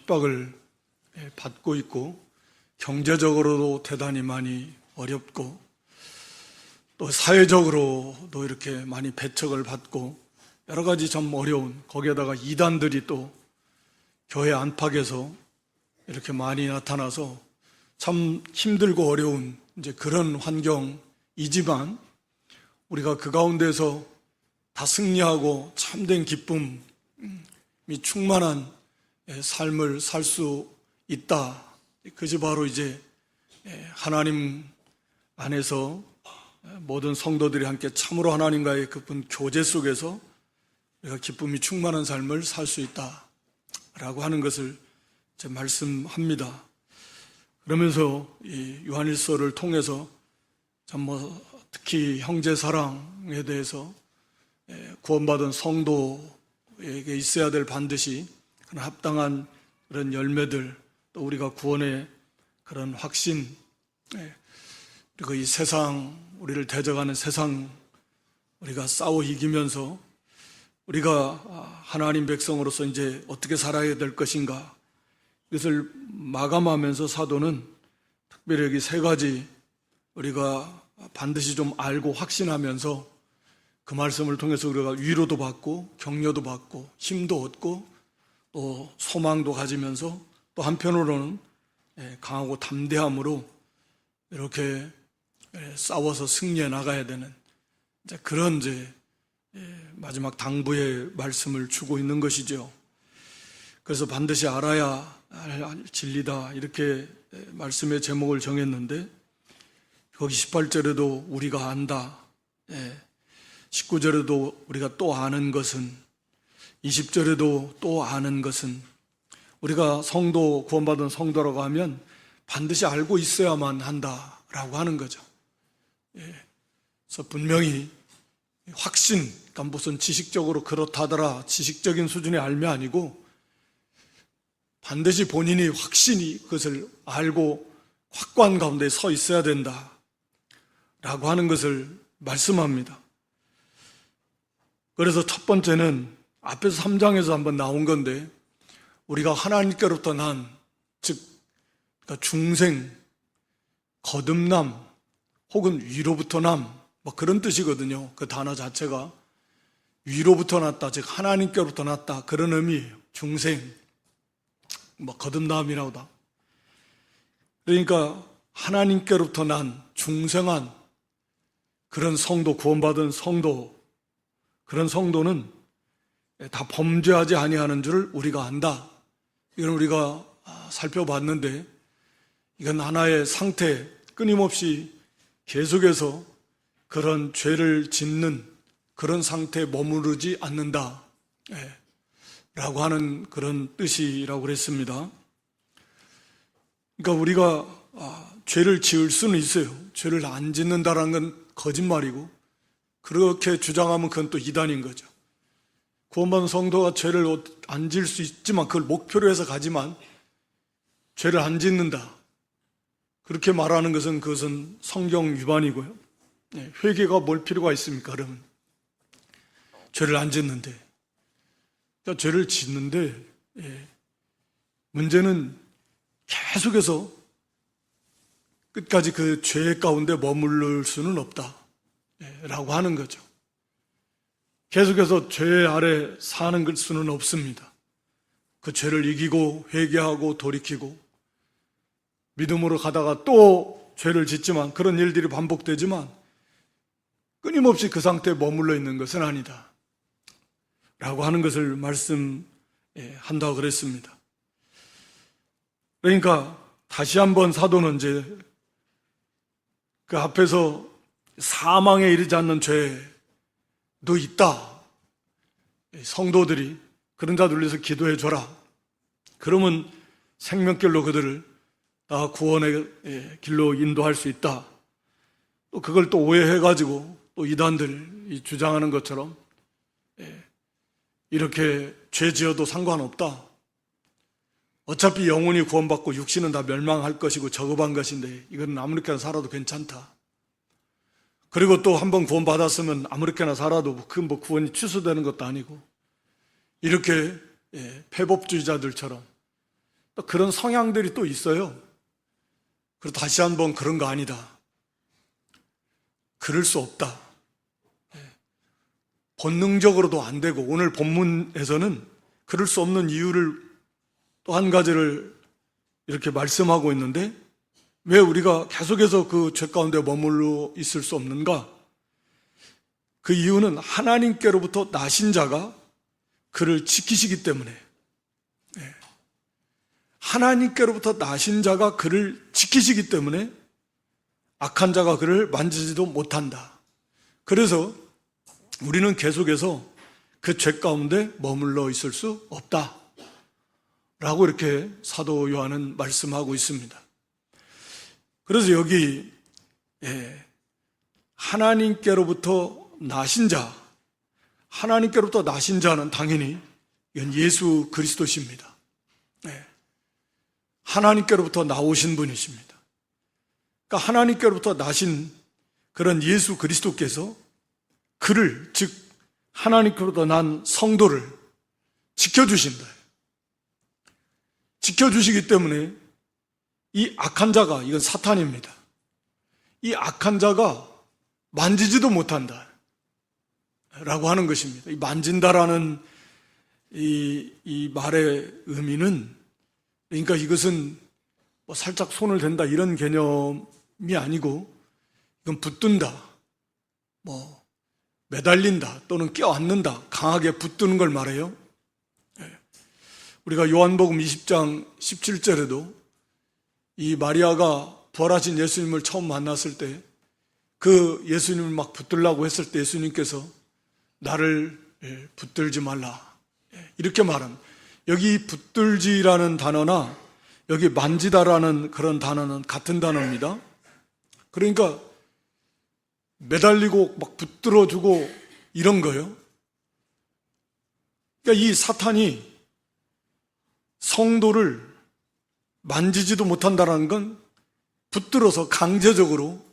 핍박을 받고 있고 경제적으로도 대단히 많이 어렵고 또 사회적으로도 이렇게 많이 배척을 받고 여러 가지 좀 어려운, 거기에다가 이단들이 또 교회 안팎에서 이렇게 많이 나타나서 참 힘들고 어려운 이제 그런 환경이지만 우리가 그 가운데서 다 승리하고 참된 기쁨이 충만한 삶을 살 수 있다. 그것이 바로 이제 하나님 안에서 모든 성도들이 함께 참으로 하나님과의 깊은 교제 속에서 우리가 기쁨이 충만한 삶을 살 수 있다라고 하는 것을 이제 말씀합니다. 그러면서 이 요한일서를 통해서 참 특히 형제 사랑에 대해서 구원받은 성도에게 있어야 될 반드시 그런 합당한 그런 열매들, 또 우리가 구원의 그런 확신, 그리고 이 세상, 우리를 대적하는 세상 우리가 싸워 이기면서 우리가 하나님 백성으로서 이제 어떻게 살아야 될 것인가, 이것을 마감하면서 사도는 특별히 여기 세 가지 우리가 반드시 좀 알고 확신하면서 그 말씀을 통해서 우리가 위로도 받고 격려도 받고 힘도 얻고 또 소망도 가지면서 또 한편으로는 강하고 담대함으로 이렇게 싸워서 승리해 나가야 되는 그런 이제 마지막 당부의 말씀을 주고 있는 것이죠. 그래서 반드시 알아야 할 진리다, 이렇게 말씀의 제목을 정했는데 거기 18절에도 우리가 안다, 19절에도 우리가 또 아는 것은, 20절에도 또 아는 것은, 우리가 성도, 구원받은 성도라고 하면 반드시 알고 있어야만 한다라고 하는 거죠. 그래서 분명히 확신, 그러니까 무슨 지식적으로 그렇다더라, 지식적인 수준의 알미 아니고 반드시 본인이 확신이 그것을 알고 확고한 가운데 서 있어야 된다라고 하는 것을 말씀합니다. 그래서 첫 번째는 앞에서 3장에서 한번 나온 건데, 우리가 하나님께로부터 난, 즉 그러니까 중생, 거듭남, 혹은 위로부터 남, 그런 뜻이거든요. 그 단어 자체가 위로부터 났다, 즉 하나님께로부터 났다, 그런 의미예요. 중생, 거듭남이라고다. 그러니까 하나님께로부터 난 중생한 그런 성도, 구원받은 성도, 그런 성도는 다 범죄하지 아니하는 줄을 우리가 안다. 이건 우리가 살펴봤는데, 이건 하나의 상태, 끊임없이 계속해서 그런 죄를 짓는 그런 상태에 머무르지 않는다 라고 하는 그런 뜻이라고 그랬습니다. 그러니까 우리가 죄를 지을 수는 있어요. 죄를 안 짓는다라는 건 거짓말이고, 그렇게 주장하면 그건 또 이단인 거죠. 구원받은 성도가 죄를 안 지을 수 있지만, 그걸 목표로 해서 가지만 죄를 안 짓는다, 그렇게 말하는 것은 그것은 성경 위반이고요. 회개가 뭘 필요가 있습니까? 그러면 죄를 안 짓는데, 그러니까 죄를 짓는데 문제는 계속해서 끝까지 그 죄 가운데 머무를 수는 없다 라고 하는 거죠. 계속해서 죄 아래 사는 수는 없습니다. 그 죄를 이기고 회개하고 돌이키고 믿음으로 가다가 또 죄를 짓지만, 그런 일들이 반복되지만 끊임없이 그 상태에 머물러 있는 것은 아니다 라고 하는 것을 말씀한다고 그랬습니다. 그러니까 다시 한번 사도는 이제 그 앞에서 사망에 이르지 않는 죄도 있다, 성도들이 그런 자들 위해서 기도해 줘라, 그러면 생명길로 그들을 다 구원의 길로 인도할 수 있다. 또 그걸 또 오해해가지고 또 이단들이 주장하는 것처럼 이렇게 죄 지어도 상관없다, 어차피 영혼이 구원받고 육신은 다 멸망할 것이고 저급한 것인데 이건 아무렇게나 살아도 괜찮다, 그리고 또 한번 구원받았으면 아무렇게나 살아도 그 구원이 취소되는 것도 아니고, 이렇게 패법주의자들처럼 또 그런 성향들이 또 있어요. 그리고 다시 한번 그런 거 아니다. 그럴 수 없다. 본능적으로도 안 되고, 오늘 본문에서는 그럴 수 없는 이유를 또 한 가지를 이렇게 말씀하고 있는데, 왜 우리가 계속해서 그 죄 가운데 머물러 있을 수 없는가? 그 이유는 하나님께로부터 나신 자가 그를 지키시기 때문에, 하나님께로부터 나신 자가 그를 지키시기 때문에 악한 자가 그를 만지지도 못한다. 그래서 우리는 계속해서 그 죄 가운데 머물러 있을 수 없다 라고 이렇게 사도 요한은 말씀하고 있습니다. 그래서 여기 하나님께로부터 나신 자, 하나님께로부터 나신 자는 당연히 이건 예수 그리스도십니다. 하나님께로부터 나오신 분이십니다. 그러니까 하나님께로부터 나신 그런 예수 그리스도께서 그를, 즉 하나님께로부터 난 성도를 지켜주신다. 지켜주시기 때문에 이 악한 자가, 이건 사탄입니다. 이 악한 자가 만지지도 못한다 라고 하는 것입니다. 이 만진다라는 이 말의 의미는, 그러니까 이것은 뭐 살짝 손을 댄다 이런 개념이 아니고, 이건 붙든다, 뭐 매달린다 또는 껴안는다, 강하게 붙드는 걸 말해요. 우리가 요한복음 20장 17절에도 이 마리아가 부활하신 예수님을 처음 만났을 때 그 예수님을 막 붙들라고 했을 때 예수님께서 나를 붙들지 말라 이렇게 말합니다. 여기 붙들지라는 단어나 여기 만지다라는 그런 단어는 같은 단어입니다. 그러니까 매달리고 막 붙들어주고 이런 거예요. 그러니까 이 사탄이 성도를 만지지도 못한다는 건 붙들어서 강제적으로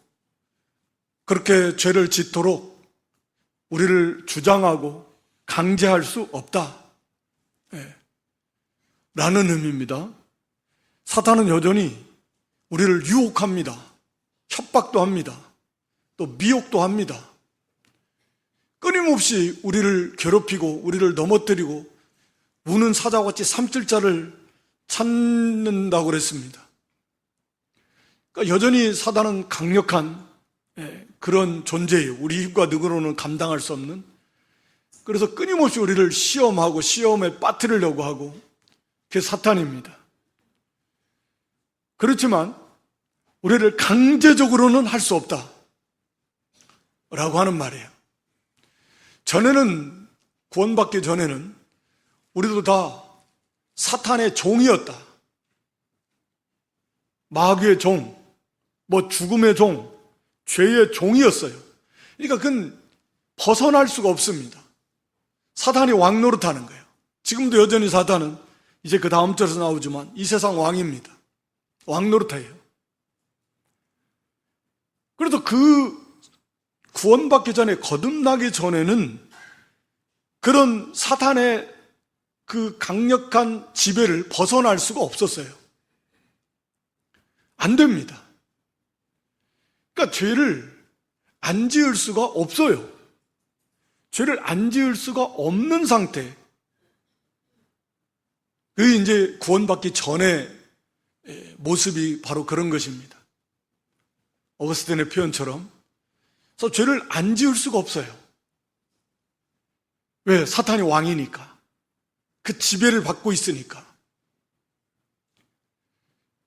그렇게 죄를 짓도록 우리를 주장하고 강제할 수 없다 라는 의미입니다. 사탄은 여전히 우리를 유혹합니다. 협박도 합니다. 또 미혹도 합니다. 끊임없이 우리를 괴롭히고 우리를 넘어뜨리고 우는 사자같이 삼킬자를 찾는다고 그랬습니다. 그러니까 여전히 사단은 강력한 그런 존재예요. 우리 힘과 능으로는 감당할 수 없는. 그래서 끊임없이 우리를 시험하고 시험에 빠뜨리려고 하고, 그게 사탄입니다. 그렇지만 우리를 강제적으로는 할 수 없다 라고 하는 말이에요. 전에는, 구원받기 전에는 우리도 다 사탄의 종이었다. 마귀의 종, 뭐 죽음의 종, 죄의 종이었어요. 그러니까 그건 벗어날 수가 없습니다. 사탄이 왕노릇하는 거예요. 지금도 여전히 사탄은 이제 그 다음 절에서 나오지만 이 세상 왕입니다. 왕노릇해요. 그래도 그 구원받기 전에, 거듭나기 전에는 그런 사탄의 그 강력한 지배를 벗어날 수가 없었어요. 안 됩니다. 그러니까 죄를 안 지을 수가 없어요. 죄를 안 지을 수가 없는 상태. 그게 이제 구원받기 전의 모습이 바로 그런 것입니다. 어거스틴의 표현처럼. 그래서 죄를 안 지을 수가 없어요. 왜? 사탄이 왕이니까. 그 지배를 받고 있으니까.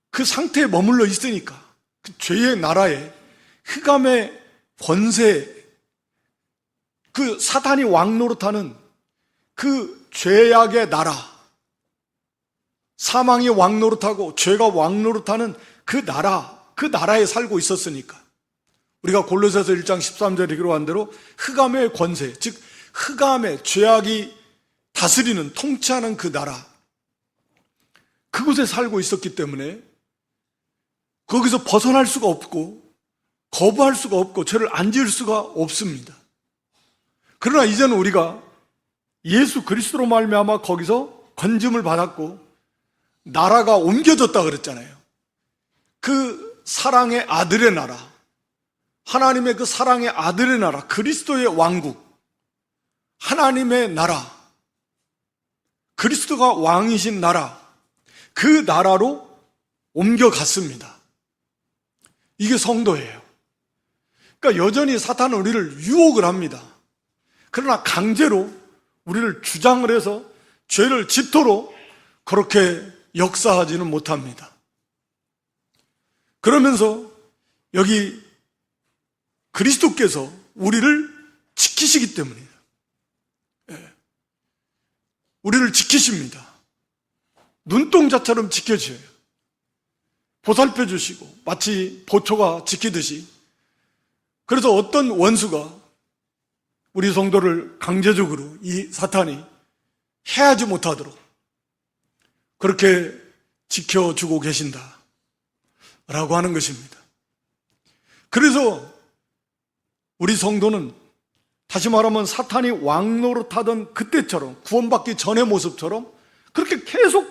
그 상태에 머물러 있으니까. 그 죄의 나라에 흑암의 권세, 그 사탄이 왕노릇하는 그 죄악의 나라, 사망이 왕노릇하고 죄가 왕노릇하는 그 나라에 살고 있었으니까. 우리가 골로새서 1장 13절에 기록한 대로 흑암의 권세, 즉 흑암의 죄악이 다스리는, 통치하는 그 나라, 그곳에 살고 있었기 때문에 거기서 벗어날 수가 없고 거부할 수가 없고 죄를 안 지을 수가 없습니다. 그러나 이제는 우리가 예수 그리스도로 말미암아 거기서 건짐을 받았고 나라가 옮겨졌다 그랬잖아요. 그 사랑의 아들의 나라, 하나님의 그 사랑의 아들의 나라, 그리스도의 왕국, 하나님의 나라, 그리스도가 왕이신 나라, 그 나라로 옮겨갔습니다. 이게 성도예요. 그러니까 여전히 사탄은 우리를 유혹을 합니다. 그러나 강제로 우리를 주장을 해서 죄를 짓도록 그렇게 역사하지는 못합니다. 그러면서 여기 그리스도께서 우리를 지키시기 때문이에요. 우리를 지키십니다. 눈동자처럼 지켜주셔요. 보살펴 주시고 마치 보초가 지키듯이. 그래서 어떤 원수가 우리 성도를 강제적으로 이 사탄이 해하지 못하도록 그렇게 지켜주고 계신다 라고 하는 것입니다. 그래서 우리 성도는 다시 말하면 사탄이 왕노릇하던 그때처럼, 구원받기 전의 모습처럼 그렇게 계속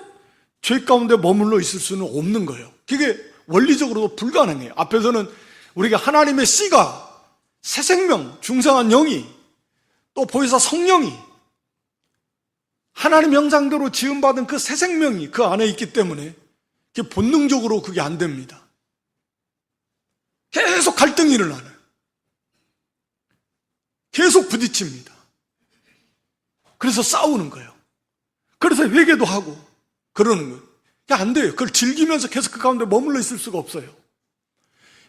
죄 가운데 머물러 있을 수는 없는 거예요. 그게 원리적으로도 불가능해요. 앞에서는 우리가 하나님의 씨가, 새 생명, 중생한 영이, 또 보혜사 성령이 하나님 형상대로 지음받은 그 새 생명이 그 안에 있기 때문에 그게 본능적으로 그게 안 됩니다. 계속 갈등이 일어나요. 계속 부딪힙니다. 그래서 싸우는 거예요. 그래서 회개도 하고 그러는 거예요. 안 돼요. 그걸 즐기면서 계속 그 가운데 머물러 있을 수가 없어요.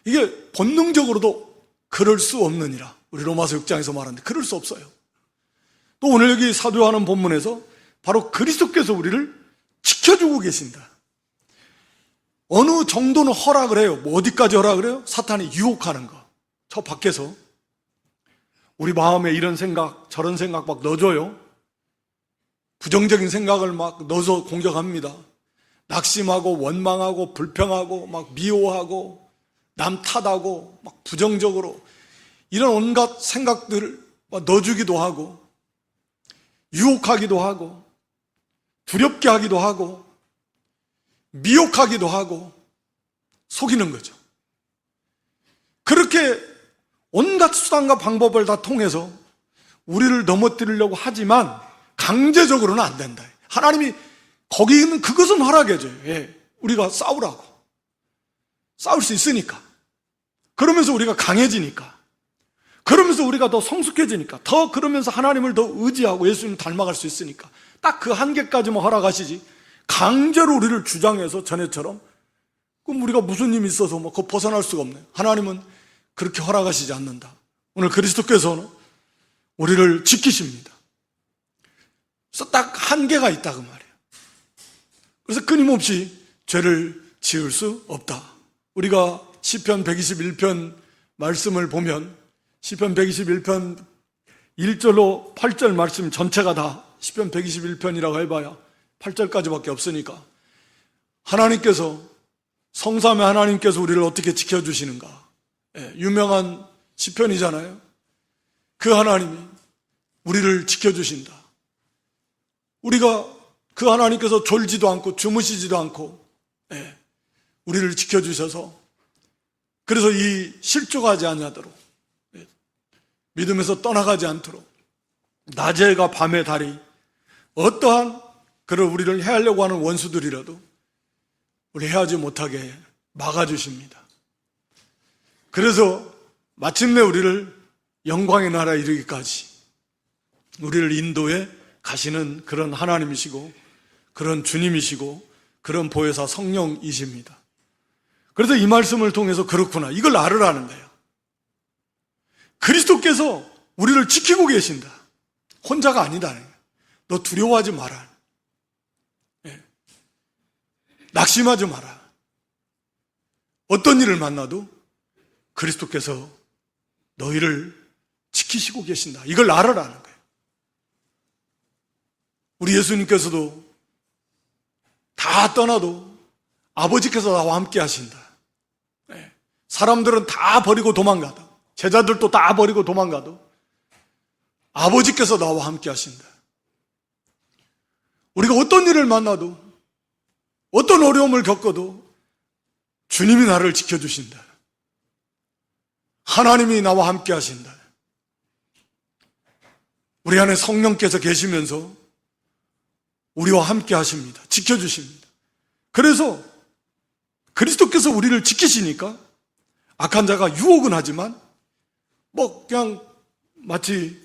이게 본능적으로도 그럴 수 없느니라. 우리 로마서 6장에서 말하는데 그럴 수 없어요. 또 오늘 여기 사도 요한은 본문에서 바로 그리스도께서 우리를 지켜주고 계신다. 어느 정도는 허락을 해요. 뭐 어디까지 허락을 해요? 사탄이 유혹하는 거. 저 밖에서 우리 마음에 이런 생각, 저런 생각 막 넣어줘요. 부정적인 생각을 막 넣어서 공격합니다. 낙심하고 원망하고 불평하고 막 미워하고 남 탓하고 막 부정적으로 이런 온갖 생각들을 막 넣어주기도 하고 유혹하기도 하고 두렵게 하기도 하고 미혹하기도 하고 속이는 거죠. 그렇게 온갖 수단과 방법을 다 통해서 우리를 넘어뜨리려고 하지만 강제적으로는 안 된다. 하나님이 거기 있는 그것은 허락해줘요. 예, 우리가 싸우라고. 싸울 수 있으니까. 그러면서 우리가 강해지니까. 그러면서 우리가 더 성숙해지니까. 더 그러면서 하나님을 더 의지하고 예수님 닮아갈 수 있으니까. 딱 그 한계까지만 허락하시지 강제로 우리를 주장해서 전에처럼 그럼 우리가 무슨 힘이 있어서 뭐 그거 벗어날 수가 없네요. 하나님은 그렇게 허락하시지 않는다. 오늘 그리스도께서는 우리를 지키십니다. 그래서 딱 한계가 있다 그 말이에요. 그래서 끊임없이 죄를 지을 수 없다. 우리가 시편 121편 말씀을 보면 시편 121편 1절로 8절 말씀 전체가 다 시편 121편이라고 해봐야 8절까지밖에 없으니까 하나님께서 성삼의 하나님께서 우리를 어떻게 지켜주시는가. 유명한 시편이잖아요. 그 하나님이 우리를 지켜주신다. 우리가 그 하나님께서 졸지도 않고 주무시지도 않고 우리를 지켜주셔서 그래서 이 실족하지 않도록 믿음에서 떠나가지 않도록 낮에가 밤의 달이 어떠한 그런 우리를 해하려고 하는 원수들이라도 우리 해하지 못하게 막아주십니다. 그래서 마침내 우리를 영광의 나라에 이르기까지 우리를 인도해 가시는 그런 하나님이시고 그런 주님이시고 그런 보혜사 성령이십니다. 그래서 이 말씀을 통해서 그렇구나 이걸 알으라는 거예요. 그리스도께서 우리를 지키고 계신다. 혼자가 아니다는 거예요. 너 두려워하지 마라. 낙심하지 마라. 어떤 일을 만나도 그리스도께서 너희를 지키시고 계신다. 이걸 알아라는 거예요. 우리 예수님께서도 다 떠나도 아버지께서 나와 함께 하신다. 사람들은 다 버리고 도망가도 제자들도 다 버리고 도망가도 아버지께서 나와 함께 하신다. 우리가 어떤 일을 만나도 어떤 어려움을 겪어도 주님이 나를 지켜주신다. 하나님이 나와 함께 하신다. 우리 안에 성령께서 계시면서 우리와 함께 하십니다. 지켜주십니다. 그래서 그리스도께서 우리를 지키시니까 악한 자가 유혹은 하지만 그냥 마치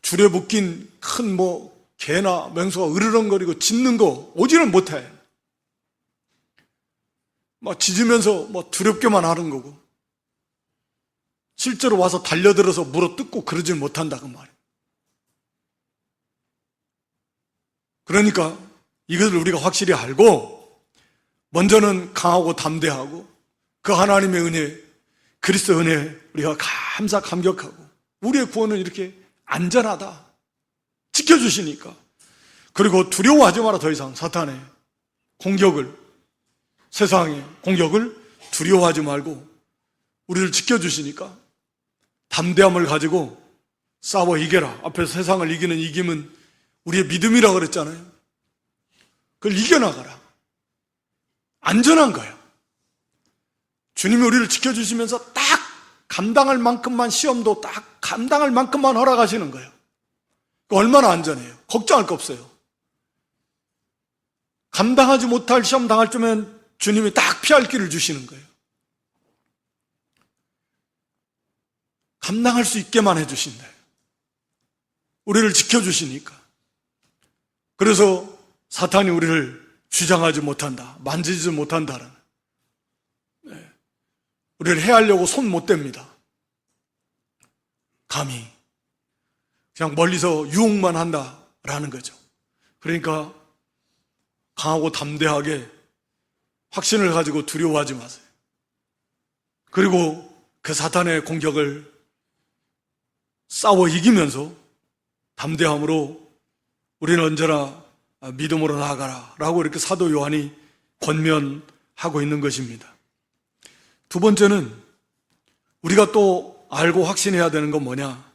줄에 묶인 큰 개나 맹수가 으르렁거리고 짖는 거 오지는 못해. 짖으면서 두렵게만 하는 거고, 실제로 와서 달려들어서 물어뜯고 그러질 못한다 그 말이에요. 그러니까 이것을 우리가 확실히 알고 먼저는 강하고 담대하고 그 하나님의 은혜, 그리스도 은혜 우리가 감격하고 우리의 구원은 이렇게 안전하다, 지켜주시니까. 그리고 두려워하지 마라. 더 이상 사탄의 공격을, 세상의 공격을 두려워하지 말고 우리를 지켜주시니까 담대함을 가지고 싸워 이겨라. 앞에서 세상을 이기는 이김은 우리의 믿음이라고 그랬잖아요. 그걸 이겨나가라. 안전한 거야. 주님이 우리를 지켜주시면서 딱 감당할 만큼만, 시험도 딱 감당할 만큼만 허락하시는 거예요. 얼마나 안전해요. 걱정할 거 없어요. 감당하지 못할 시험 당할 때면 주님이 딱 피할 길을 주시는 거예요. 감당할 수 있게만 해주신다. 우리를 지켜주시니까. 그래서 사탄이 우리를 주장하지 못한다, 만지지 못한다는, 우리를 해하려고 손 못 댑니다. 감히 그냥 멀리서 유혹만 한다라는 거죠. 그러니까 강하고 담대하게 확신을 가지고 두려워하지 마세요. 그리고 그 사탄의 공격을 싸워 이기면서 담대함으로 우리는 언제나 믿음으로 나아가라 라고 이렇게 사도 요한이 권면하고 있는 것입니다. 두 번째는 우리가 또 알고 확신해야 되는 건 뭐냐?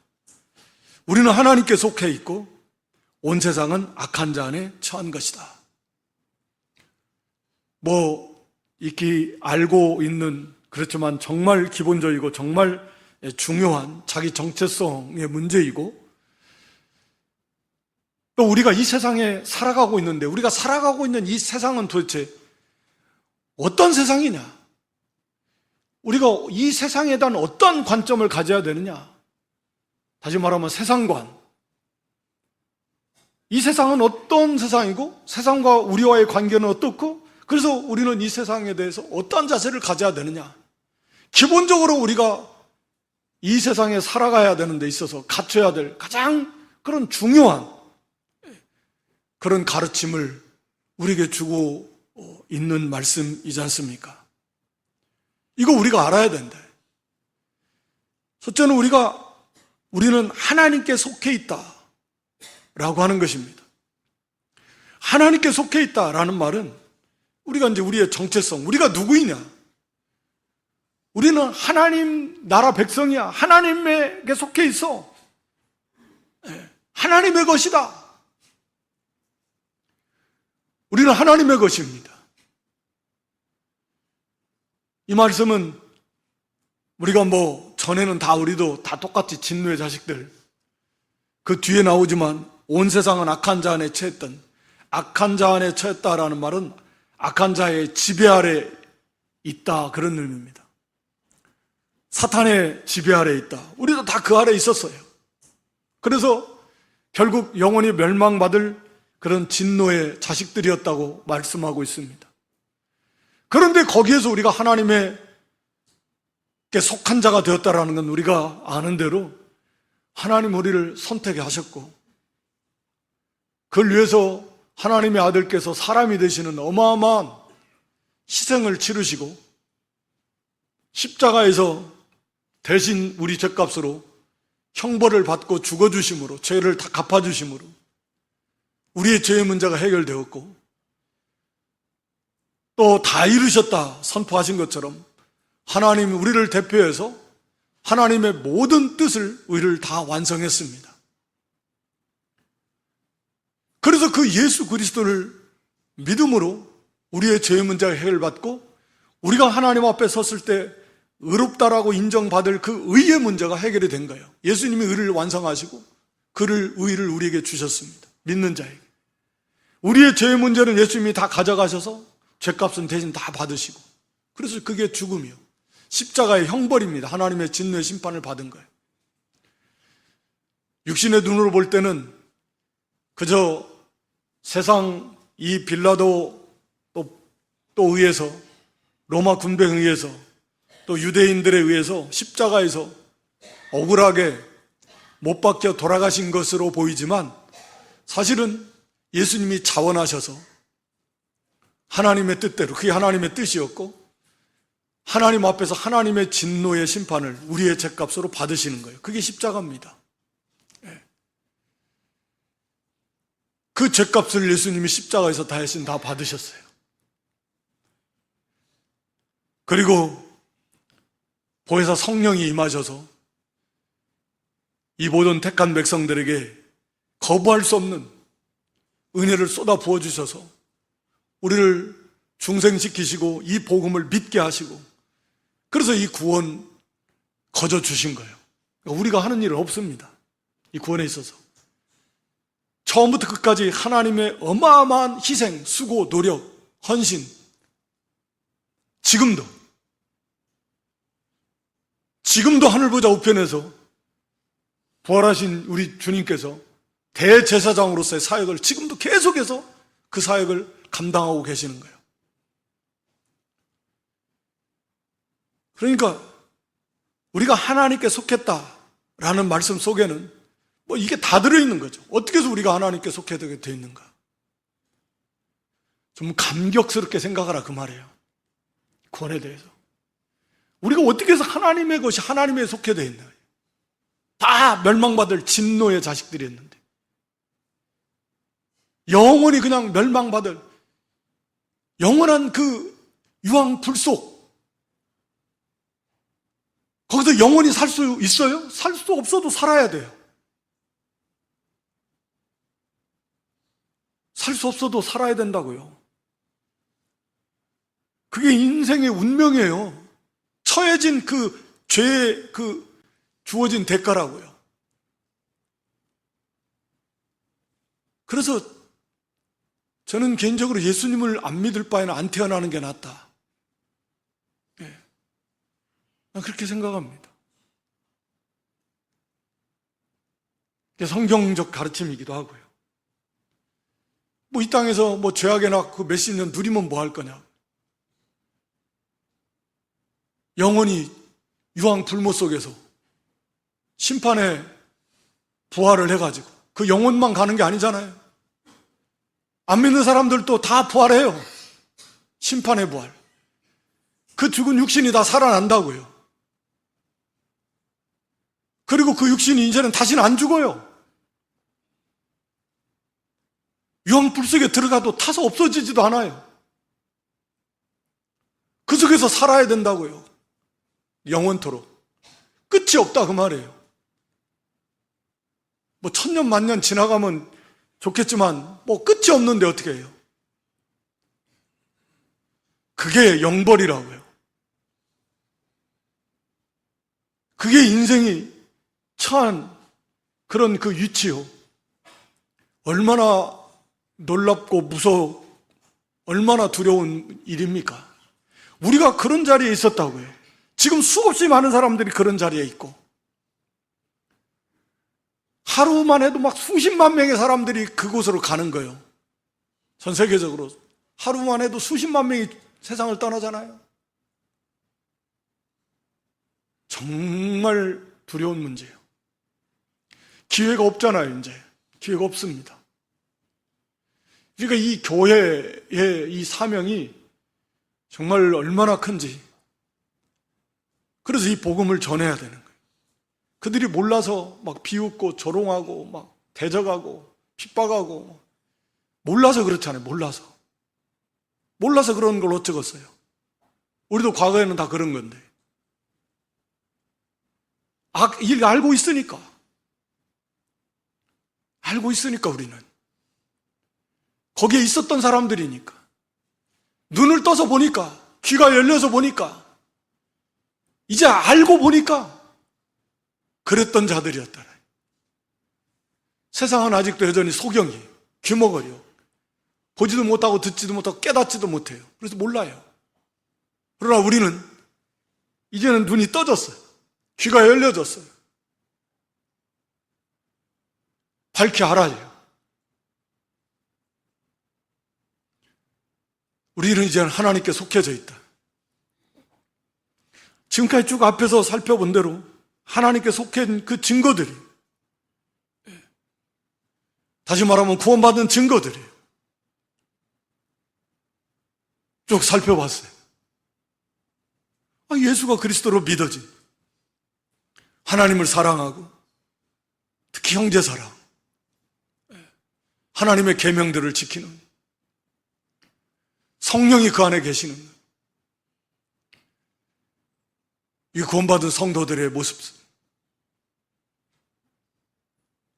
우리는 하나님께 속해 있고 온 세상은 악한 자 안에 처한 것이다. 익히 알고 있는, 그렇지만 정말 기본적이고 정말 중요한 자기 정체성의 문제이고, 또 우리가 이 세상에 살아가고 있는데, 우리가 살아가고 있는 이 세상은 도대체 어떤 세상이냐? 우리가 이 세상에 대한 어떤 관점을 가져야 되느냐? 다시 말하면 세상관. 이 세상은 어떤 세상이고 세상과 우리와의 관계는 어떻고, 그래서 우리는 이 세상에 대해서 어떤 자세를 가져야 되느냐? 기본적으로 우리가 이 세상에 살아가야 되는 데 있어서 갖춰야 될 가장 그런 중요한 그런 가르침을 우리에게 주고 있는 말씀이지 않습니까? 이거 우리가 알아야 된다. 첫째는 우리는 하나님께 속해 있다 라고 하는 것입니다. 하나님께 속해 있다라는 말은 우리가 이제 우리의 정체성, 우리가 누구이냐? 우리는 하나님 나라 백성이야. 하나님에게 속해 있어. 하나님의 것이다. 우리는 하나님의 것입니다. 이 말씀은 우리가 전에는 다 우리도 다 똑같이 진노의 자식들, 그 뒤에 나오지만 온 세상은 악한 자 안에 처했던, 악한 자 안에 처했다라는 말은 악한 자의 지배 아래 있다, 그런 의미입니다. 사탄의 지배 아래 있다. 우리도 다 그 아래 있었어요. 그래서 결국 영원히 멸망받을 그런 진노의 자식들이었다고 말씀하고 있습니다. 그런데 거기에서 우리가 하나님께 속한 자가 되었다라는 건 우리가 아는 대로 하나님 우리를 선택하셨고, 그걸 위해서 하나님의 아들께서 사람이 되시는 어마어마한 희생을 치르시고 십자가에서 대신 우리 죄값으로 형벌을 받고 죽어주심으로, 죄를 다 갚아주심으로 우리의 죄의 문제가 해결되었고, 또 다 이루셨다 선포하신 것처럼 하나님이 우리를 대표해서 하나님의 모든 뜻을 우리를 다 완성했습니다. 그래서 그 예수 그리스도를 믿음으로 우리의 죄의 문제가 해결받고 우리가 하나님 앞에 섰을 때 의롭다라고 인정받을 그 의의 문제가 해결이 된 거예요. 예수님이 의를 완성하시고 의를 우리에게 주셨습니다. 믿는 자에게. 우리의 죄의 문제는 예수님이 다 가져가셔서 죄값은 대신 다 받으시고, 그래서 그게 죽음이요, 십자가의 형벌입니다. 하나님의 진노의 심판을 받은 거예요. 육신의 눈으로 볼 때는 그저 세상 이 빌라도 또 의해서, 로마 군병에 의해서, 또 유대인들에 의해서 십자가에서 억울하게 못 박혀 돌아가신 것으로 보이지만, 사실은 예수님이 자원하셔서 하나님의 뜻대로, 그게 하나님의 뜻이었고, 하나님 앞에서 하나님의 진노의 심판을 우리의 죄값으로 받으시는 거예요. 그게 십자가입니다. 그 죄값을 예수님이 십자가에서 대신 다 받으셨어요. 그리고 보혜사 성령이 임하셔서 이 모든 택한 백성들에게 거부할 수 없는 은혜를 쏟아 부어주셔서 우리를 중생시키시고 이 복음을 믿게 하시고, 그래서 이 구원 거저 주신 거예요. 우리가 하는 일은 없습니다. 이 구원에 있어서 처음부터 끝까지 하나님의 어마어마한 희생, 수고, 노력, 헌신, 지금도 하늘보좌 우편에서 부활하신 우리 주님께서 대제사장으로서의 사역을 지금도 계속해서 그 사역을 감당하고 계시는 거예요. 그러니까 우리가 하나님께 속했다라는 말씀 속에는 뭐 이게 다 들어있는 거죠. 어떻게 해서 우리가 하나님께 속하게 되어 있는가? 좀 감격스럽게 생각하라 그 말이에요. 구원에 대해서 우리가 어떻게 해서 하나님의 것이 하나님의 속해 되어 있나? 다 멸망받을 진노의 자식들이었는데, 영원히 그냥 멸망받을 영원한 그 유황 불 속, 거기서 영원히 살 수 있어요? 살 수 없어도 살아야 돼요. 살 수 없어도 살아야 된다고요. 그게 인생의 운명이에요. 처해진 그 죄에 주어진 대가라고요. 그래서 저는 개인적으로 예수님을 안 믿을 바에는 안 태어나는 게 낫다. 네. 난 그렇게 생각합니다. 성경적 가르침이기도 하고요. 뭐 이 땅에서 뭐 죄악에나 그 몇십 년 누리면 뭐 할 거냐? 영원히 유황 불못 속에서 심판의 부활을 해가지고 그 영혼만 가는 게 아니잖아요. 안 믿는 사람들도 다 부활해요. 심판의 부활. 그 죽은 육신이 다 살아난다고요. 그리고 그 육신이 이제는 다시는 안 죽어요. 유황 불 속에 들어가도 타서 없어지지도 않아요. 그 속에서 살아야 된다고요. 영원토록. 끝이 없다 그 말이에요. 뭐 천년 만년 지나가면 좋겠지만 뭐 끝이 없는데 어떻게 해요? 그게 영벌이라고요. 그게 인생이 처한 그런 그 위치요. 얼마나 놀랍고 무서워, 얼마나 두려운 일입니까? 우리가 그런 자리에 있었다고요. 지금 수없이 많은 사람들이 그런 자리에 있고, 하루만 해도 막 수십만 명의 사람들이 그곳으로 가는 거예요. 전 세계적으로 하루만 해도 수십만 명이 세상을 떠나잖아요. 정말 두려운 문제예요. 기회가 없잖아요. 이제 기회가 없습니다. 그러니까 이 교회의 이 사명이 정말 얼마나 큰지, 그래서 이 복음을 전해야 되는 거예요. 그들이 몰라서 막 비웃고 조롱하고 막 대적하고 핍박하고, 몰라서 그렇잖아요. 몰라서 그런 걸 어쩌겠어요. 우리도 과거에는 다 그런 건데, 알고 있으니까 우리는. 거기에 있었던 사람들이니까. 눈을 떠서 보니까, 귀가 열려서 보니까, 이제 알고 보니까 그랬던 자들이었더라. 세상은 아직도 여전히 소경이, 귀머거리요. 보지도 못하고 듣지도 못하고 깨닫지도 못해요. 그래서 몰라요. 그러나 우리는 이제는 눈이 떠졌어요. 귀가 열려졌어요. 밝히 알아요. 우리는 이제는 하나님께 속해져 있다. 지금까지 쭉 앞에서 살펴본 대로 하나님께 속한 그 증거들이, 다시 말하면 구원받은 증거들이 쭉 살펴봤어요. 예수가 그리스도로 믿어진, 하나님을 사랑하고 특히 형제 사랑, 하나님의 계명들을 지키는, 성령이 그 안에 계시는 이 구원받은 성도들의 모습.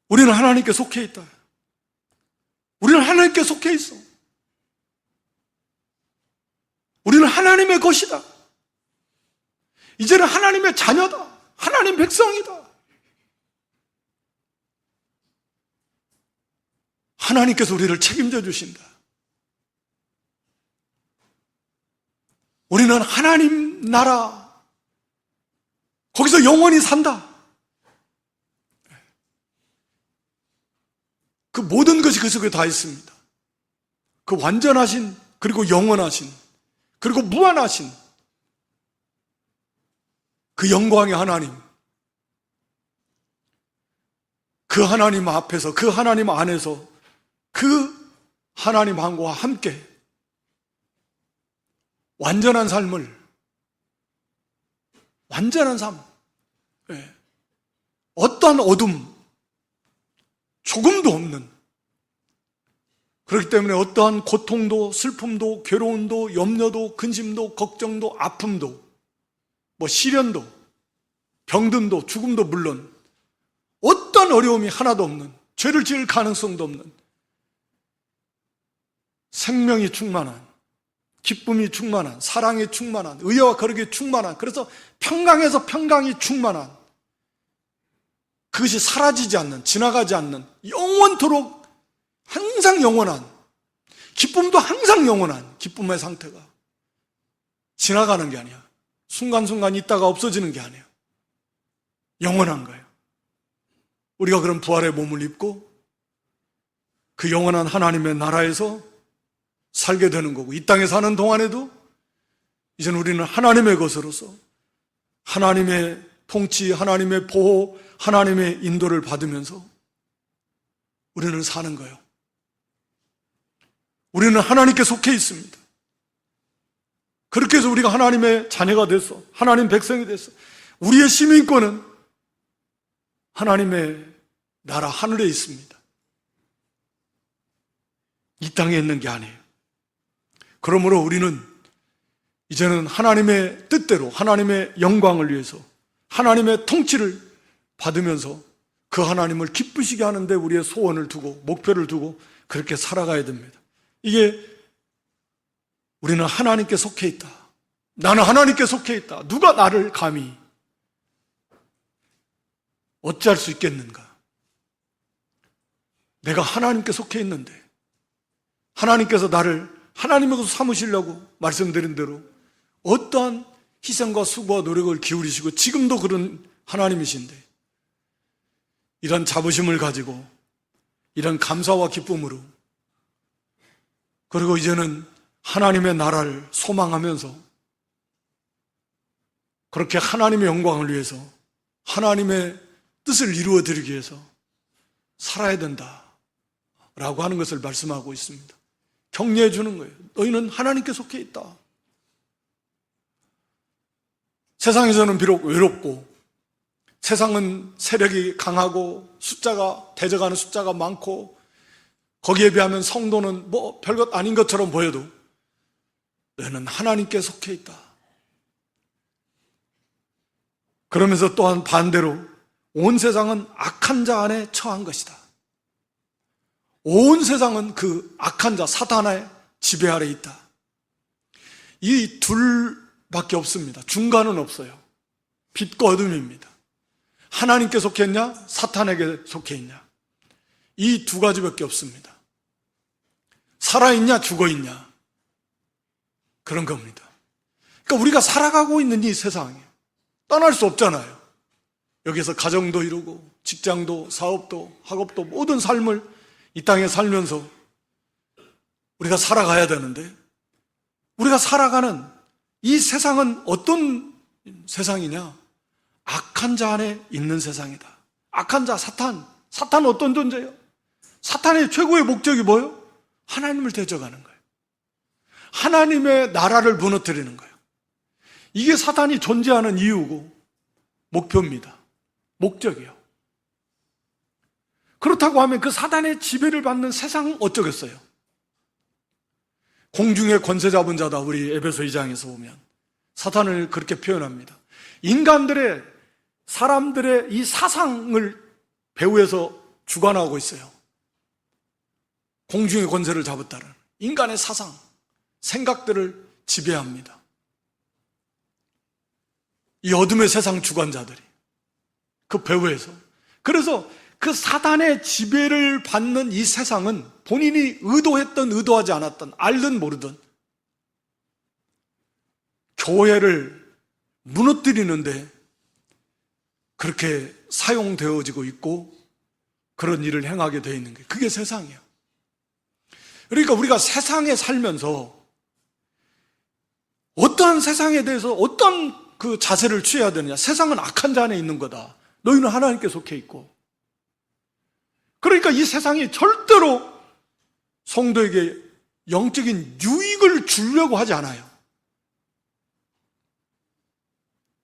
우리는 하나님께 속해 있다. 우리는 하나님께 속해 있어. 우리는 하나님의 것이다. 이제는 하나님의 자녀다. 하나님 백성이다. 하나님께서 우리를 책임져 주신다. 우리는 하나님 나라, 거기서 영원히 산다. 그 모든 것이 그 속에 다 있습니다. 그 완전하신, 그리고 영원하신, 그리고 무한하신 그 영광의 하나님, 그 하나님 앞에서, 그 하나님 안에서, 그 하나님 한과 함께 완전한 삶을, 완전한 삶, 어떠한 어둠 조금도 없는, 그렇기 때문에 어떠한 고통도 슬픔도 괴로움도 염려도 근심도 걱정도 아픔도 시련도 병든도 죽음도 물론 어떤 어려움이 하나도 없는, 죄를 지을 가능성도 없는, 생명이 충만한, 기쁨이 충만한, 사랑이 충만한, 의와 거룩이 충만한, 그래서 평강에서 평강이 충만한, 그것이 사라지지 않는, 지나가지 않는, 영원토록 항상 영원한, 기쁨도 항상 영원한 기쁨의 상태가 지나가는 게 아니야. 순간순간 있다가 없어지는 게 아니야. 영원한 거예요. 우리가 그런 부활의 몸을 입고 그 영원한 하나님의 나라에서 살게 되는 거고, 이 땅에 사는 동안에도 이제는 우리는 하나님의 것으로서 하나님의 통치, 하나님의 보호, 하나님의 인도를 받으면서 우리는 사는 거예요. 우리는 하나님께 속해 있습니다. 그렇게 해서 우리가 하나님의 자녀가 됐어. 하나님 백성이 됐어. 우리의 시민권은 하나님의 나라 하늘에 있습니다. 이 땅에 있는 게 아니에요. 그러므로 우리는 이제는 하나님의 뜻대로, 하나님의 영광을 위해서 하나님의 통치를 받으면서 그 하나님을 기쁘시게 하는데 우리의 소원을 두고, 목표를 두고 그렇게 살아가야 됩니다. 이게 우리는 하나님께 속해 있다. 나는 하나님께 속해 있다. 누가 나를 감히 어찌할 수 있겠는가? 내가 하나님께 속해 있는데, 하나님께서 나를 하나님의 것으로 삼으시려고 말씀드린 대로 어떠한 희생과 수고와 노력을 기울이시고 지금도 그런 하나님이신데, 이런 자부심을 가지고 이런 감사와 기쁨으로, 그리고 이제는 하나님의 나라를 소망하면서 그렇게 하나님의 영광을 위해서, 하나님의 뜻을 이루어 드리기 위해서 살아야 된다라고 하는 것을 말씀하고 있습니다. 격려해 주는 거예요. 너희는 하나님께 속해 있다. 세상에서는 비록 외롭고, 세상은 세력이 강하고 숫자가, 대적하는 숫자가 많고, 거기에 비하면 성도는 별것 아닌 것처럼 보여도 너희는 하나님께 속해 있다. 그러면서 또한 반대로 온 세상은 악한 자 안에 처한 것이다. 온 세상은 그 악한 자 사탄의 지배 아래 있다. 이 둘밖에 없습니다. 중간은 없어요. 빛과 어둠입니다. 하나님께 속해 있냐, 사탄에게 속해 있냐, 이 두 가지밖에 없습니다. 살아있냐, 죽어있냐, 그런 겁니다. 그러니까 우리가 살아가고 있는 이 세상에 떠날 수 없잖아요. 여기서 가정도 이루고 직장도 사업도 학업도 모든 삶을 이 땅에 살면서 우리가 살아가야 되는데, 우리가 살아가는 이 세상은 어떤 세상이냐? 악한 자 안에 있는 세상이다. 악한 자 사탄은 어떤 존재예요? 사탄의 최고의 목적이 뭐예요? 하나님을 대적하는 거예요. 하나님의 나라를 무너뜨리는 거예요. 이게 사탄이 존재하는 이유고 목표입니다. 목적이요. 그렇다고 하면 그 사탄의 지배를 받는 세상은 어쩌겠어요? 공중의 권세 잡은 자다. 우리 에베소 2장에서 보면 사탄을 그렇게 표현합니다. 인간들의, 사람들의 이 사상을 배후에서 주관하고 있어요. 공중의 권세를 잡았다는 인간의 사상, 생각들을 지배합니다. 이 어둠의 세상 주관자들이 그 배후에서. 그래서 그 사단의 지배를 받는 이 세상은 본인이 의도했든 의도하지 않았든, 알든 모르든 교회를 무너뜨리는데 그렇게 사용되어지고 있고 그런 일을 행하게 되어 있는 게, 그게 세상이에요. 그러니까 우리가 세상에 살면서 어떠한 세상에 대해서 어떤 그 자세를 취해야 되느냐. 세상은 악한 자 안에 있는 거다. 너희는 하나님께 속해 있고. 그러니까 이 세상이 절대로 성도에게 영적인 유익을 주려고 하지 않아요.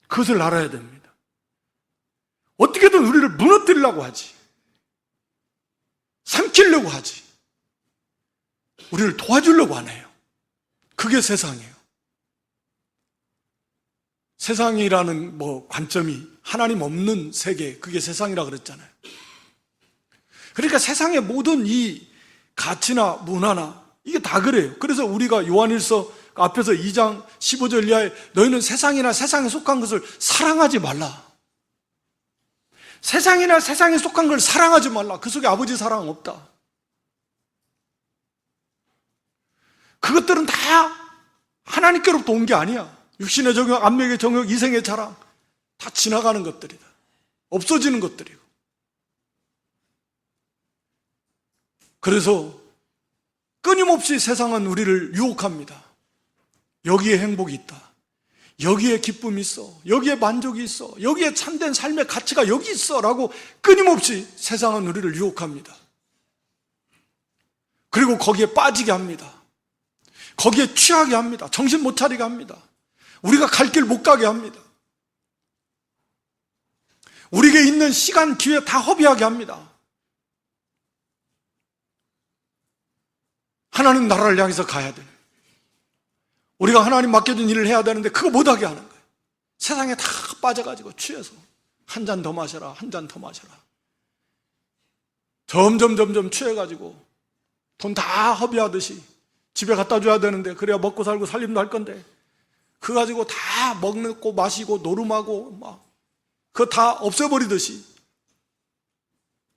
그것을 알아야 됩니다. 어떻게든 우리를 무너뜨리려고 하지, 삼키려고 하지, 우리를 도와주려고 안 해요. 그게 세상이에요. 세상이라는 관점이 하나님 없는 세계, 그게 세상이라 그랬잖아요. 그러니까 세상의 모든 이 가치나 문화나 이게 다 그래요. 그래서 우리가 요한일서 앞에서 2장 15절 이하에 너희는 세상이나 세상에 속한 것을 사랑하지 말라. 세상이나 세상에 속한 걸 사랑하지 말라. 그 속에 아버지 사랑 없다. 그것들은 다 하나님께로부터 온 게 아니야. 육신의 정욕, 안목의 정욕, 이생의 자랑, 다 지나가는 것들이다. 없어지는 것들이고. 그래서 끊임없이 세상은 우리를 유혹합니다. 여기에 행복이 있다. 여기에 기쁨이 있어. 여기에 만족이 있어. 여기에 참된 삶의 가치가 여기 있어. 라고 끊임없이 세상은 우리를 유혹합니다. 그리고 거기에 빠지게 합니다. 거기에 취하게 합니다. 정신 못 차리게 합니다. 우리가 갈 길 못 가게 합니다. 우리에게 있는 시간, 기회 다 허비하게 합니다. 하나님 나라를 향해서 가야 돼요. 우리가 하나님 맡겨준 일을 해야 되는데 그거 못하게 하는 거예요. 세상에 다 빠져가지고 취해서 한 잔 더 마셔라, 한 잔 더 마셔라. 점점 취해가지고 돈 다 허비하듯이 집에 갖다 줘야 되는데, 그래야 먹고 살고 살림도 할 건데 그거 가지고 다 먹고 마시고 노름하고 그거 다 없애버리듯이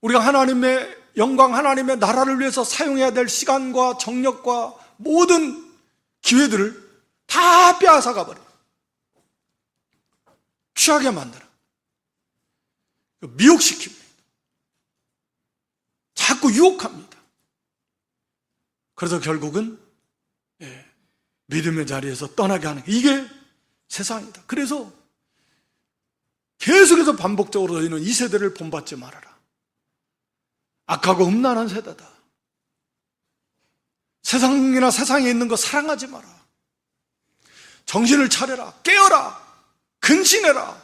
우리가 하나님의 영광, 하나님의 나라를 위해서 사용해야 될 시간과 정력과 모든 기회들을 다 빼앗아가 버려요. 취하게 만들어. 미혹시킵니다. 자꾸 유혹합니다. 그래서 결국은 믿음의 자리에서 떠나게 하는 게, 이게 세상이다. 그래서 계속해서 반복적으로 너희는 이 세대를 본받지 말아라. 악하고 음란한 세대다. 세상이나 세상에 있는 거 사랑하지 마라. 정신을 차려라. 깨어라. 근신해라.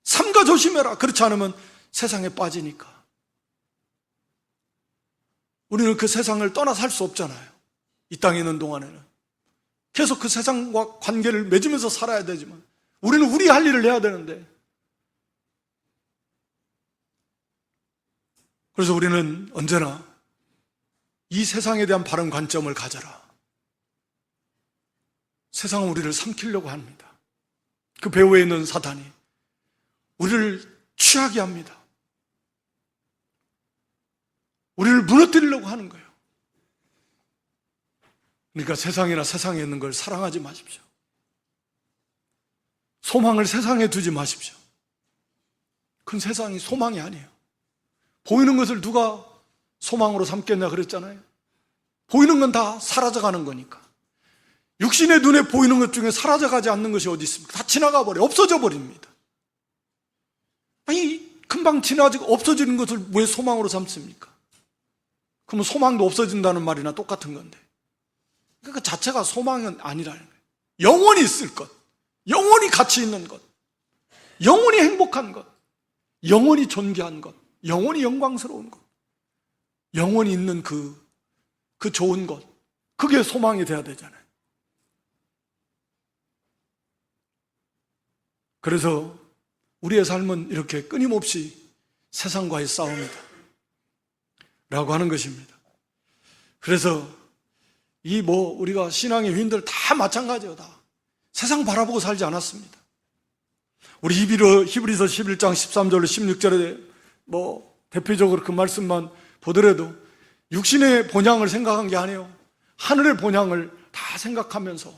삼가 조심해라. 그렇지 않으면 세상에 빠지니까. 우리는 그 세상을 떠나 살 수 없잖아요. 이 땅에 있는 동안에는 계속 그 세상과 관계를 맺으면서 살아야 되지만 우리는 우리 할 일을 해야 되는데, 그래서 우리는 언제나 이 세상에 대한 바른 관점을 가져라. 세상은 우리를 삼키려고 합니다. 그 배후에 있는 사단이 우리를 취하게 합니다. 우리를 무너뜨리려고 하는 거예요. 그러니까 세상이나 세상에 있는 걸 사랑하지 마십시오. 소망을 세상에 두지 마십시오. 그건 세상이 소망이 아니에요. 보이는 것을 누가 소망으로 삼겠냐 그랬잖아요. 보이는 건 다 사라져가는 거니까. 육신의 눈에 보이는 것 중에 사라져가지 않는 것이 어디 있습니까? 다 지나가 버려, 없어져 버립니다. 아니, 금방 지나가지고 없어지는 것을 왜 소망으로 삼습니까? 그러면 소망도 없어진다는 말이나 똑같은 건데. 그러니까 그 자체가 소망은 아니라는 거예요. 영원히 있을 것, 영원히 가치 있는 것, 영원히 행복한 것, 영원히 존귀한 것, 영원히 영광스러운 것, 영원히 있는 그 좋은 것, 그게 소망이 돼야 되잖아요. 그래서 우리의 삶은 이렇게 끊임없이 세상과의 싸움이다 라고 하는 것입니다. 그래서 우리가 신앙의 위인들 다 마찬가지예요. 다 세상 바라보고 살지 않았습니다. 우리 히브리서 11장 13절로 16절에 대표적으로 그 말씀만 보더라도 육신의 본향을 생각한 게 아니에요. 하늘의 본향을 다 생각하면서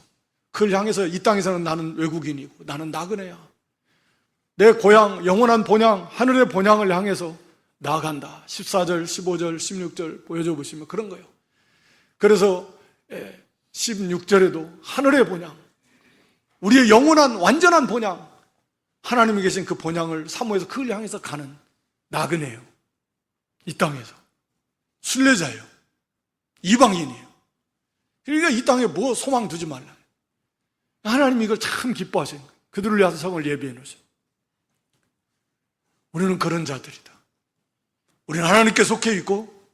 그걸 향해서 이 땅에서는 나는 외국인이고 나는 나그네야. 내 고향, 영원한 본향, 하늘의 본향을 향해서 나아간다. 14절, 15절, 16절 보여줘 보시면 그런 거예요. 그래서 16절에도 하늘의 본향, 우리의 영원한 완전한 본향, 하나님이 계신 그 본향을 사모해서 그걸 향해서 가는 나그네예요. 이 땅에서 순례자예요. 이방인이에요. 그러니까 이 땅에 소망 두지 말라. 하나님이 이걸 참 기뻐하시는 거예요. 그들을 위해서 성을 예비해 놓으셔. 우리는 그런 자들이다. 우리는 하나님께 속해 있고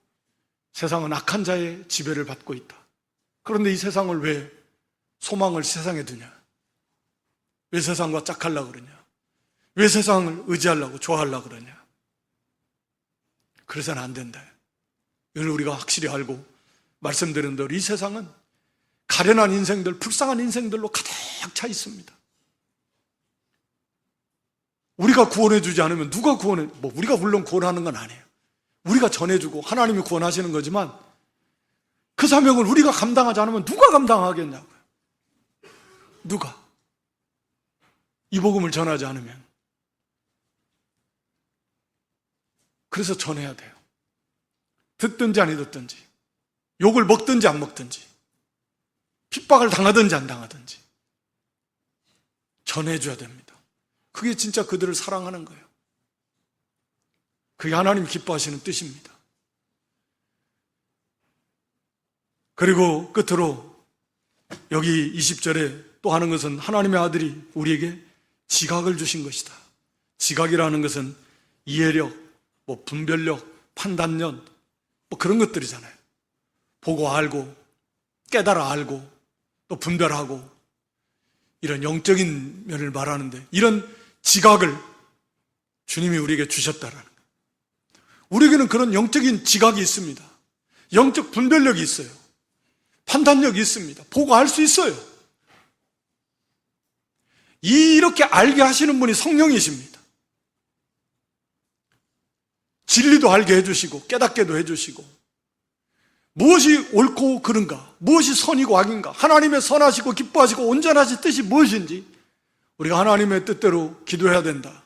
세상은 악한 자의 지배를 받고 있다. 그런데 이 세상을 왜 소망을 세상에 두냐? 왜 세상과 짝하려고 그러냐? 왜 세상을 의지하려고 좋아하려고 그러냐? 그래서는 안 된다. 이걸 우리가 확실히 알고 말씀드린 대로 이 세상은 가련한 인생들, 불쌍한 인생들로 가득 차 있습니다. 우리가 구원해 주지 않으면 누가 구원해? 우리가 물론 구원하는 건 아니에요. 우리가 전해주고 하나님이 구원하시는 거지만 그 사명을 우리가 감당하지 않으면 누가 감당하겠냐고요. 누가? 이 복음을 전하지 않으면. 그래서 전해야 돼요. 듣든지 안 듣든지, 욕을 먹든지 안 먹든지, 핍박을 당하든지 안 당하든지 전해줘야 됩니다. 그게 진짜 그들을 사랑하는 거예요. 그게 하나님 기뻐하시는 뜻입니다. 그리고 끝으로 여기 20절에 또 하는 것은 하나님의 아들이 우리에게 지각을 주신 것이다. 지각이라는 것은 이해력, 분별력, 판단력 그런 것들이잖아요. 보고 알고 깨달아 알고 또 분별하고 이런 영적인 면을 말하는데 이런 지각을 주님이 우리에게 주셨다라는 거예요. 우리에게는 그런 영적인 지각이 있습니다. 영적 분별력이 있어요. 판단력이 있습니다. 보고 알 수 있어요. 이렇게 알게 하시는 분이 성령이십니다. 진리도 알게 해주시고 깨닫게도 해주시고 무엇이 옳고 그른가, 무엇이 선이고 악인가, 하나님의 선하시고 기뻐하시고 온전하신 뜻이 무엇인지 우리가 하나님의 뜻대로 기도해야 된다.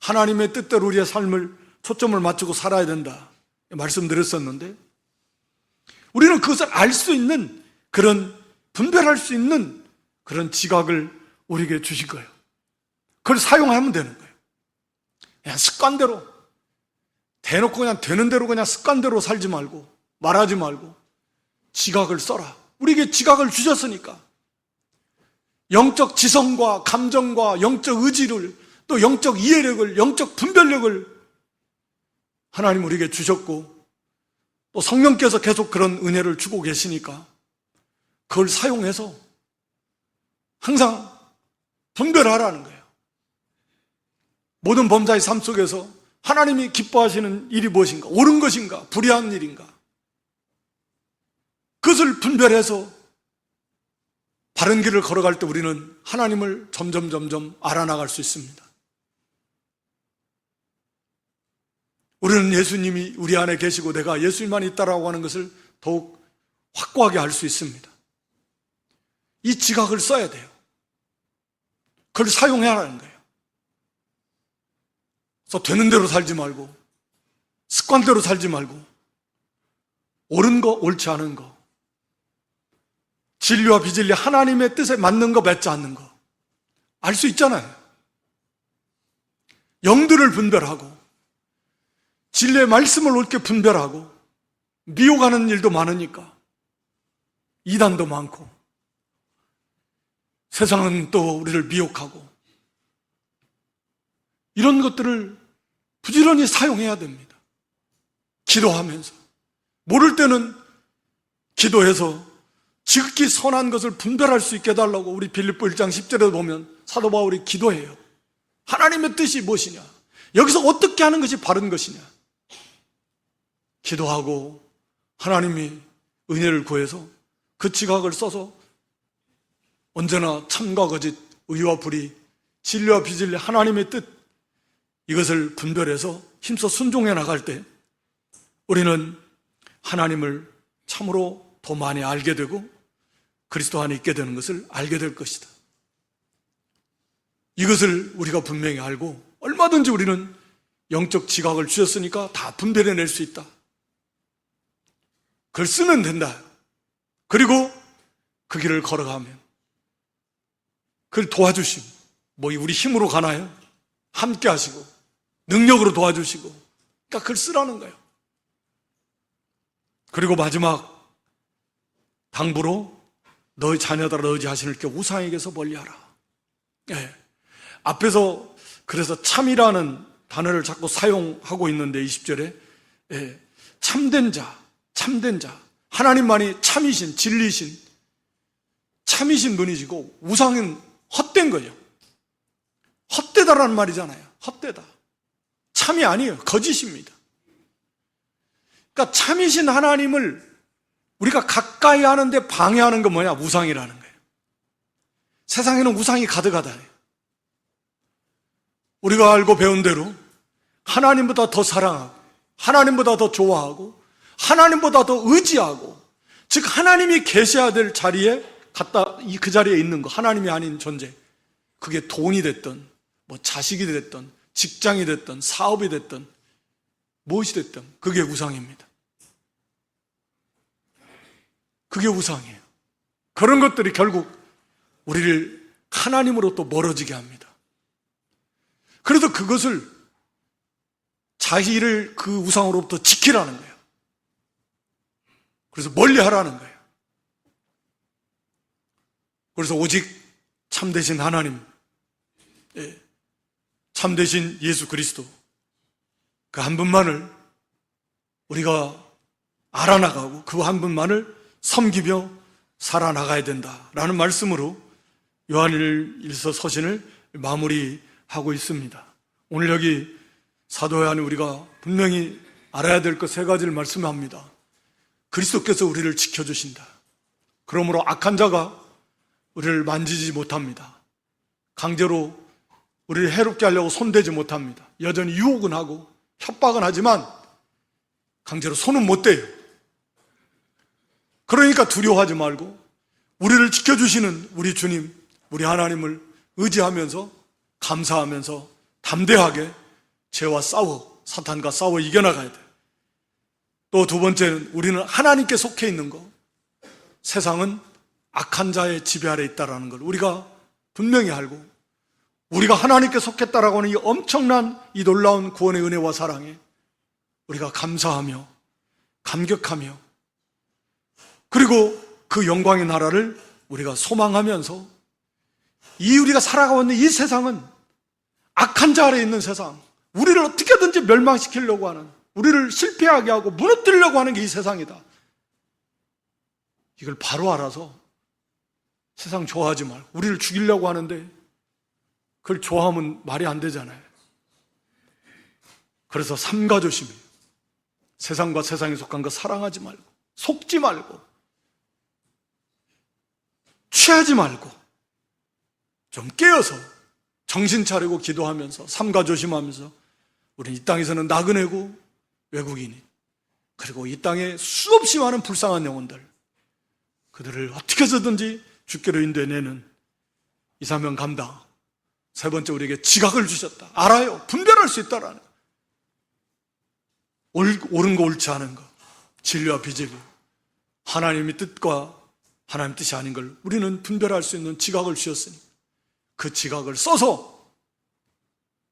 하나님의 뜻대로 우리의 삶을 초점을 맞추고 살아야 된다 말씀드렸었는데 우리는 그것을 알 수 있는 그런 분별할 수 있는 그런 지각을 우리에게 주실 거예요. 그걸 사용하면 되는 거예요. 그냥 습관대로 대놓고 그냥 되는 대로 그냥 습관대로 살지 말고 말하지 말고 지각을 써라. 우리에게 지각을 주셨으니까 영적 지성과 감정과 영적 의지를 또 영적 이해력을 영적 분별력을 하나님 우리에게 주셨고 또 성령께서 계속 그런 은혜를 주고 계시니까 그걸 사용해서 항상 분별하라는 거예요. 모든 범자의 삶 속에서 하나님이 기뻐하시는 일이 무엇인가? 옳은 것인가? 불의한 일인가? 그것을 분별해서 바른 길을 걸어갈 때 우리는 하나님을 점점 알아나갈 수 있습니다. 우리는 예수님이 우리 안에 계시고 내가 예수님만 있다라고 하는 것을 더욱 확고하게 알 수 있습니다. 이 지각을 써야 돼요. 그걸 사용해야 하는 거예요. 그래서 되는 대로 살지 말고, 습관대로 살지 말고, 옳은 거, 옳지 않은 거, 진리와 비진리, 하나님의 뜻에 맞는 거, 맞지 않는 거 알 수 있잖아요. 영들을 분별하고 진리의 말씀을 옳게 분별하고, 미혹하는 일도 많으니까 이단도 많고 세상은 또 우리를 미혹하고, 이런 것들을 부지런히 사용해야 됩니다. 기도하면서, 모를 때는 기도해서 지극히 선한 것을 분별할 수 있게 해달라고 우리 빌립보 1장 10절에 보면 사도 바울이 기도해요. 하나님의 뜻이 무엇이냐, 여기서 어떻게 하는 것이 바른 것이냐 기도하고 하나님이 은혜를 구해서 그 지각을 써서 언제나 참과 거짓, 의와 불의, 진리와 비진리, 하나님의 뜻, 이것을 분별해서 힘써 순종해 나갈 때 우리는 하나님을 참으로 더 많이 알게 되고 그리스도 안에 있게 되는 것을 알게 될 것이다. 이것을 우리가 분명히 알고 얼마든지 우리는 영적 지각을 주셨으니까 다 분별해낼 수 있다. 그걸 쓰면 된다. 그리고 그 길을 걸어가면 그걸 도와주시고, 뭐 우리 힘으로 가나요? 함께 하시고 능력으로 도와주시고, 그러니까 그걸 쓰라는 거예요. 그리고 마지막 당부로 너희 자녀들아 너희 자신을 우상에게서 멀리하라. 예. 앞에서 그래서 참이라는 단어를 자꾸 사용하고 있는데 20절에 예. 참된 자, 하나님만이 참이신, 진리신, 참이신 분이시고 우상은 헛된 거예요. 헛되다라는 말이잖아요. 헛되다. 참이 아니에요. 거짓입니다. 그러니까 참이신 하나님을 우리가 가까이 하는데 방해하는 건 뭐냐? 우상이라는 거예요. 세상에는 우상이 가득하다. 우리가 알고 배운 대로 하나님보다 더 사랑하고, 하나님보다 더 좋아하고, 하나님보다 더 의지하고, 즉 하나님이 계셔야 될 자리에 그 자리에 있는 거, 하나님이 아닌 존재, 그게 돈이 됐든 뭐 자식이 됐든 직장이 됐든 사업이 됐든 무엇이 됐든 그게 우상입니다. 그게 우상이에요. 그런 것들이 결국 우리를 하나님으로부터 멀어지게 합니다. 그래서 그것을 자기를 그 우상으로부터 지키라는 거예요. 그래서 멀리 하라는 거예요. 그래서 오직 참되신 하나님, 참되신 예수 그리스도, 그 한 분만을 우리가 알아나가고 그 한 분만을 섬기며 살아나가야 된다라는 말씀으로 요한일서 서신을 마무리하고 있습니다. 오늘 여기 사도 요한이 우리가 분명히 알아야 될 것 세 가지를 말씀합니다. 그리스도께서 우리를 지켜주신다. 그러므로 악한 자가 우리를 만지지 못합니다. 강제로 우리를 해롭게 하려고 손대지 못합니다. 여전히 유혹은 하고 협박은 하지만 강제로 손은 못 대요. 그러니까 두려워하지 말고 우리를 지켜주시는 우리 주님, 우리 하나님을 의지하면서 감사하면서 담대하게 죄와 싸워, 사탄과 싸워 이겨나가야 돼요. 또 두 번째는 우리는 하나님께 속해 있는 것, 세상은 악한 자의 지배 아래 있다는 걸 우리가 분명히 알고, 우리가 하나님께 속했다라고 하는 이 엄청난 이 놀라운 구원의 은혜와 사랑에 우리가 감사하며 감격하며, 그리고 그 영광의 나라를 우리가 소망하면서, 이 우리가 살아가고 있는 이 세상은 악한 자 아래 있는 세상, 우리를 어떻게든지 멸망시키려고 하는, 우리를 실패하게 하고 무너뜨리려고 하는 게 이 세상이다. 이걸 바로 알아서 세상 좋아하지 말고, 우리를 죽이려고 하는데 그걸 좋아하면 말이 안 되잖아요. 그래서 삼가 조심해요. 세상과 세상에 속한 거 사랑하지 말고, 속지 말고, 취하지 말고 좀 깨어서 정신 차리고 기도하면서 삼가 조심하면서 우리는 이 땅에서는 나그네고 외국인이 그리고 이 땅에 수없이 많은 불쌍한 영혼들 그들을 어떻게 해서든지 주께로 인도해내는 이사명 감당. 세 번째 우리에게 지각을 주셨다. 알아요. 분별할 수 있다라는 옳은 거 옳지 않은 거 진리와 비진리 하나님의 뜻과 하나님 뜻이 아닌 걸 우리는 분별할 수 있는 지각을 주셨으니 그 지각을 써서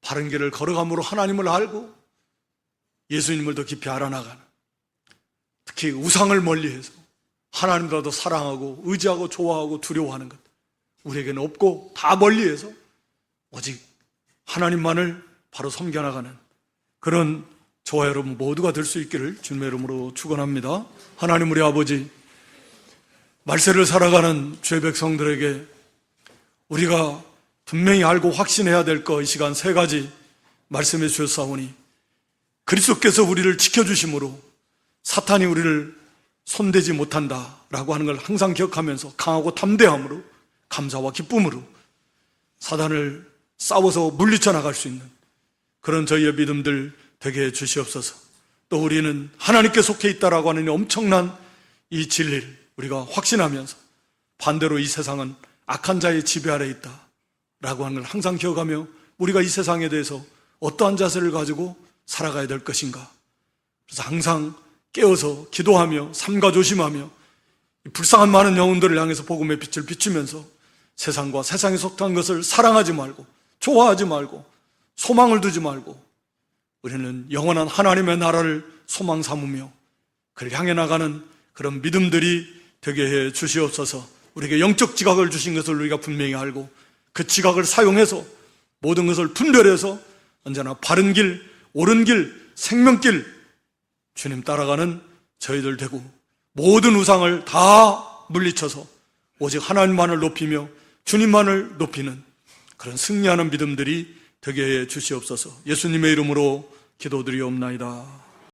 바른 길을 걸어감으로 하나님을 알고 예수님을 더 깊이 알아나가는 특히 우상을 멀리해서 하나님보다 더 사랑하고 의지하고 좋아하고 두려워하는 것 우리에게는 없고 다 멀리해서 오직 하나님만을 바로 섬겨나가는 그런 저와 여러분 모두가 될 수 있기를 주님의 이름으로 축원합니다. 하나님 우리 아버지 말세를 살아가는 주의 백성들에게 우리가 분명히 알고 확신해야 될 거 이 시간 세 가지 말씀해 주셨사오니 그리스도께서 우리를 지켜주심으로 사탄이 우리를 손대지 못한다라고 하는 걸 항상 기억하면서 강하고 담대함으로 감사와 기쁨으로 사단을 싸워서 물리쳐 나갈 수 있는 그런 저희의 믿음들 되게 해 주시옵소서. 또 우리는 하나님께 속해 있다라고 하는 엄청난 이 진리를 우리가 확신하면서 반대로 이 세상은 악한 자의 지배 아래 있다라고 하는 걸 항상 기억하며 우리가 이 세상에 대해서 어떠한 자세를 가지고 살아가야 될 것인가. 그래서 항상 깨어서 기도하며 삼가 조심하며 불쌍한 많은 영혼들을 향해서 복음의 빛을 비추면서 세상과 세상에 속한 것을 사랑하지 말고 좋아하지 말고 소망을 두지 말고 우리는 영원한 하나님의 나라를 소망 삼으며 그를 향해 나가는 그런 믿음들이 되게 해 주시옵소서. 우리에게 영적 지각을 주신 것을 우리가 분명히 알고 그 지각을 사용해서 모든 것을 분별해서 언제나 바른 길, 옳은 길, 생명길 주님 따라가는 저희들 되고 모든 우상을 다 물리쳐서 오직 하나님만을 높이며 주님만을 높이는 그런 승리하는 믿음들이 되게 해 주시옵소서. 예수님의 이름으로 기도드리옵나이다.